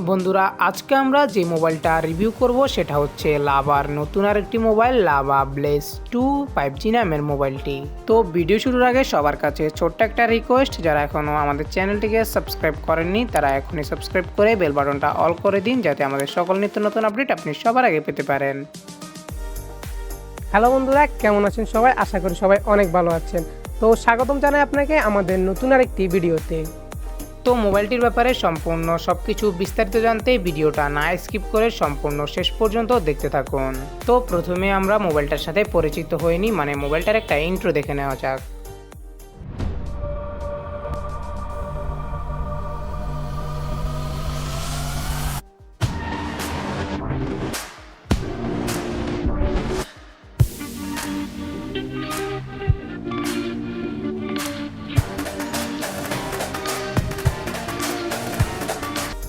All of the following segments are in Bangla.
বন্ধুরা আজকে আমরা যে মোবাইলটা রিভিউ করব সেটা হচ্ছে লাভার নতুন আরেকটি মোবাইল লাভা ব্লেজ 2 5G নামের মোবাইলটি। তো ভিডিও শুরুর আগে সবার কাছে ছোট্ট একটা রিকোয়েস্ট, যারা এখনও আমাদের চ্যানেলটিকে সাবস্ক্রাইব করেননি তারা এখনই সাবস্ক্রাইব করে বেল বাটনটা অল করে দিন, যাতে আমাদের সকল নিত্য নতুন আপডেট আপনি সবার আগে পেতে পারেন। হ্যালো বন্ধুরা, কেমন আছেন সবাই? আশা করি সবাই অনেক ভালো আছেন। তো স্বাগতম জানাই আপনাকে আমাদের নতুন আরেকটি ভিডিওতে। তো মোবাইলটির ব্যাপারে সম্পূর্ণ সবকিছু বিস্তারিত জানতে ভিডিওটা না স্কিপ করে সম্পূর্ণ শেষ পর্যন্ত দেখতে থাকুন। তো প্রথমে আমরা মোবাইলটার সাথে পরিচিত হইনি, মানে মোবাইলটার একটা ইন্ট্রো দেখে নেওয়া যাক।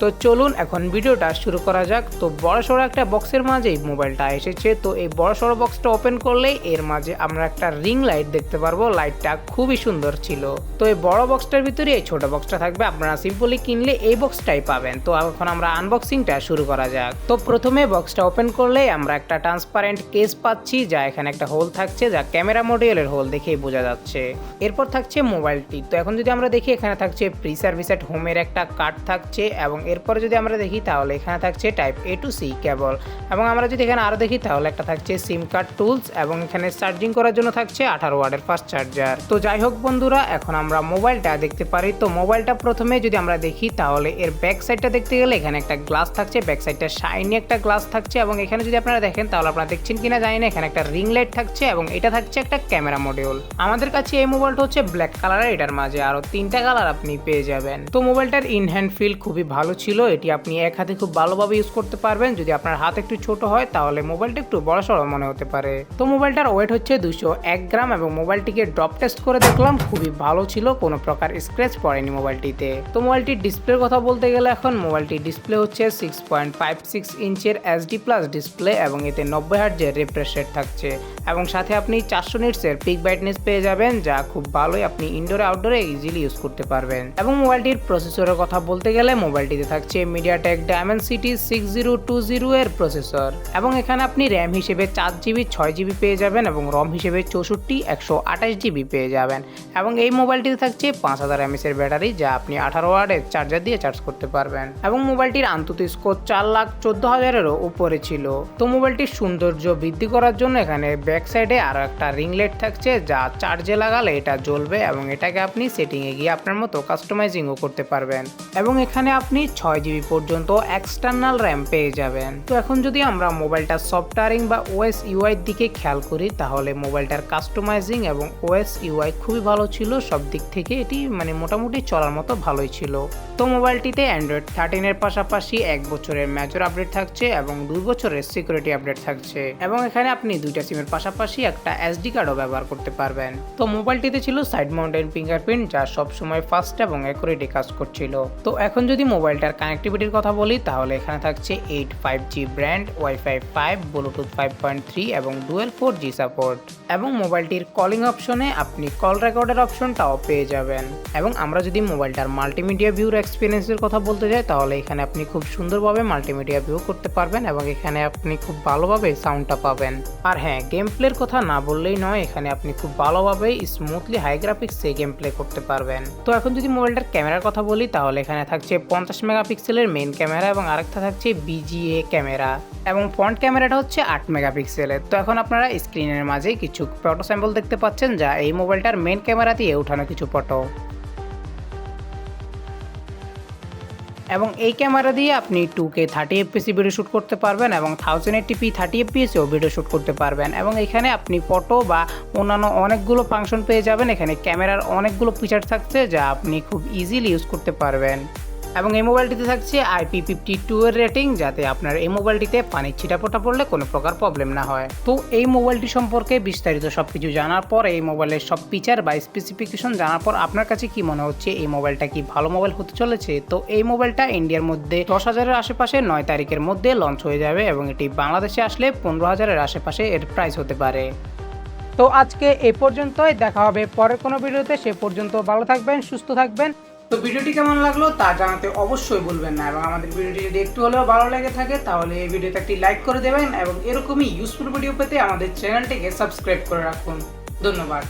তো চলুন এখন ভিডিওটা শুরু করা যাক। তো বড়সড় একটা বক্সের মাঝেই মোবাইলটা এসেছে। তো এই বড়সড় বক্সটা ওপেন করলেই এর মাঝে আমরা একটা রিং লাইট দেখতে পারবো। লাইটটা খুবই সুন্দর ছিল। তো এই বড় বক্সটার ভিতরে এই ছোট বক্সটা থাকবে, আপনারা সিম্পলি কিনলে এই বক্সটাই পাবেন। তো এখন আমরা আনবক্সিংটা শুরু করা যাক। তো প্রথমে বক্সটা ওপেন করলেই আমরা একটা ট্রান্সপারেন্ট কেস পাচ্ছি, যা এখানে একটা হোল থাকছে, যা ক্যামেরা মডিউলের হোল দেখেই বোঝা যাচ্ছে। এরপর থাকছে মোবাইলটি। তো এখন যদি আমরা দেখি এখানে থাকছে প্রি সার্ভিসেড হোমের একটা কার্ড থাকছে, এবং এরপরে যদি আমরা দেখি তাহলে এখানে থাকছে টাইপ A to C কেবল, এবং আমরা যদি এখানে আরও দেখি তাহলে একটা থাকছে সিম কার্ড টুলস, এবং এখানে চার্জিং করার জন্য থাকছে 18 ওয়াটের ফাস্ট চার্জার। তো যাই হোক বন্ধুরা, এখন আমরা মোবাইলটা দেখতে পারি। তো মোবাইলটা প্রথমে যদি আমরা দেখি তাহলে এর ব্যাক সাইডটা দেখতে গেলে এখানে একটা গ্লাস থাকছে, ব্যাক সাইডটা শাইনি একটা গ্লাস থাকছে, এবং এখানে যদি আপনারা দেখেন তাহলে আপনারা দেখছেন কিনা জানি না, এখানে একটা রিং লাইট থাকছে, এবং এটা থাকছে একটা ক্যামেরা মডিউল। আমাদের কাছে এই মোবাইলটা হচ্ছে ব্ল্যাক কালারের, এটার মাঝে আরো 3টা কালার আপনি পেয়ে যাবেন। তো মোবাইলটার ইন হ্যান্ড ফিল খুবই ভালো ছিল। এটি আপনি এক হাতে খুব ভালোভাবে ইউজ করতে পারবেন। যদি আপনার হাত একটু ছোট হয় তাহলে মোবাইলটা একটু বড়সড় মনে হতে পারে। তো মোবাইলটার ওয়েট হচ্ছে 201 গ্রাম, এবং মোবাইলটিকে ড্রপ টেস্ট করে দেখলাম খুবই ভালো ছিল, কোনো প্রকার স্ক্র্যাচ পড়েনি মোবাইলটিতে। তো মোবাইলটির ডিসপ্লের কথা বলতে গেলে এখন মোবাইলটির ডিসপ্লে হচ্ছে 6.56 ইঞ্চের HD+ ডিসপ্লে, এবং এতে 90 হার্টজের রিফ্রেশ রেট থাকছে, এবং সাথে আপনি 400 নিটসের পিক ব্রাইটনেস পেয়ে যাবেন, যা খুব ভালোই আপনি ইনডোরে আউটডোরে ইজিলি ইউজ করতে পারবেন। এবং মোবাইলটির প্রসেসরের কথা বলতে গেলে মোবাইলটিতে থাকছে মিডিয়াটেক ডায়মেনসিটি 6020 এর প্রসেসর, এবং এখানে আপনি র্যাম হিসেবে 4GB 6GB পেয়ে যাবেন, এবং রম হিসেবে 64 128GB পেয়ে যাবেন। এবং এই মোবাইলটিতে থাকছে 5000 mAh এর ব্যাটারি, যা আপনি 18 ওয়াটের চার্জার দিয়ে চার্জ করতে পারবেন। এবং মোবাইলটির আন্তত স্কোর 4,14,000-এরও উপরে ছিল। তো মোবাইলটির সৌন্দর্য বৃদ্ধি করার জন্য এখানে ব্যাক সাইডে আরো একটা রিং লাইট থাকছে, যা চার্জে লাগালে এটা জ্বলবে, এবং এটাকে আপনি সেটিংয়ে গিয়ে আপনার মতো কাস্টমাইজিংও করতে পারবেন। এবং এখানে আপনি 6GB পর্যন্ত এক্সটার্নাল র্যাম পেয়ে যাবেন। তো এখন যদি আমরা মোবাইলটার সফটওয়্যারিং বা OS UI দিকে খেয়াল করি তাহলে মোবাইলটার কাস্টমাইজিং এবং OS UI খুবই ভালো ছিল। সব দিক থেকে এটি মোটামুটি চলার মতো ভালোই ছিল। তো মোবাইলটিতে অ্যান্ড্রয়েড 13 এর পাশাপাশি 1 বছরের মেজর আপডেট থাকছে, এবং 2 বছরের সিকিউরিটি আপডেট থাকছে, এবং এখানে আপনি 2টা সিমের পাশাপাশি একটা SD কার্ডও ব্যবহার করতে পারবেন। তো মোবাইলটিতে ছিল সাইড মাউন্টেড ফিঙ্গারপ্রিন্ট, যা সবসময় ফাস্ট এবং অ্যাকুরেটলি কাজ করছিল। তো এখন যদি মোবাইলটার কানেক্টিভিটির কথা বলি তাহলে এখানে থাকছে 8 5G ব্র্যান্ড, Wi-Fi 5, ব্লুটুথ 5.3 এবং ডুয়েল 4G সাপোর্ট। এবং মোবাইলটির কলিং অপশনে আপনি কল রেকর্ডের অপশনটাও পেয়ে যাবেন। এবং আমরা যদি মোবাইলটার মাল্টিমিডিয়া ভিউর এক্সপিরিয়েন্সের কথা বলতে যাই তাহলে এখানে আপনি খুব সুন্দরভাবে মাল্টিমিডিয়া ভিউ করতে পারবেন, এবং এখানে আপনি খুব ভালোভাবে সাউন্ডটা পাবেন। আর হ্যাঁ, গেম প্লের কথা না বললেই নয়, এখানে আপনি খুব ভালোভাবে স্মুথলি হাই গ্রাফিক্সে গেম প্লে করতে পারবেন। তো এখন যদি মোবাইলটার ক্যামেরার কথা বলি তাহলে এখানে থাকছে 50 মেগাপিক্সেলের মেইন ক্যামেরা, এবং আরেকটা থাকছে BGA ক্যামেরা, এবং ফ্রন্ট ক্যামেরাটা হচ্ছে 8 মেগাপিক্সেলের। তো এখন আপনারা স্ক্রিনের মাঝে কিছু ফটো স্যাম্পল দেখতে পাচ্ছেন, যা এই মোবাইলটার মেইন ক্যামেরা দিয়ে উঠানো কিছু ফটো। এবং এই ক্যামেরা দিয়ে আপনি 2K 30fps ভিডিও শ্যুট করতে পারবেন, এবং 1080p 30fps-এও ভিডিও শ্যুট করতে পারবেন। এবং এখানে আপনি ফটো বা অন্যান্য অনেকগুলো ফাংশন পেয়ে যাবেন। এখানে ক্যামেরার অনেকগুলো ফিচার থাকছে, যা আপনি খুব ইজিলি ইউজ করতে পারবেন। এবং এই মোবাইলটিতে থাকছে IP52 এর রেটিং, যাতে আপনার এই মোবাইলটিতে পানির ছিটাফোটা পড়লে কোনো প্রকার প্রবলেম না হয়। তো এই মোবাইলটি সম্পর্কে বিস্তারিত সবকিছু জানার পর, এই মোবাইলের সব ফিচার বা স্পেসিফিকেশন জানার পর আপনার কাছে কি মনে হচ্ছে এই মোবাইলটা কি ভালো মোবাইল হতে চলেছে? তো এই মোবাইলটা ইন্ডিয়ার মধ্যে 10,000-এর আশেপাশে 9 তারিখের মধ্যে লঞ্চ হয়ে যাবে, এবং এটি বাংলাদেশে আসলে 15,000-এর আশেপাশে এর প্রাইস হতে পারে। তো আজকে এই পর্যন্তই, দেখা হবে পরের কোনো ভিডিওতে। সে পর্যন্ত ভালো থাকবেন, সুস্থ থাকবেন। তো ভিডিওটি কেমন লাগলো তা জানাতে অবশ্যই ভুলবেন না, এবং আমাদের ভিডিওটি যদি একটু হলেও ভালো লেগে থাকে তাহলে এই ভিডিওতে একটি লাইক করে দেবেন এবং এরকমই ইউজফুল ভিডিও পেতে আমাদের চ্যানেলটিকে সাবস্ক্রাইব করে রাখুন। ধন্যবাদ।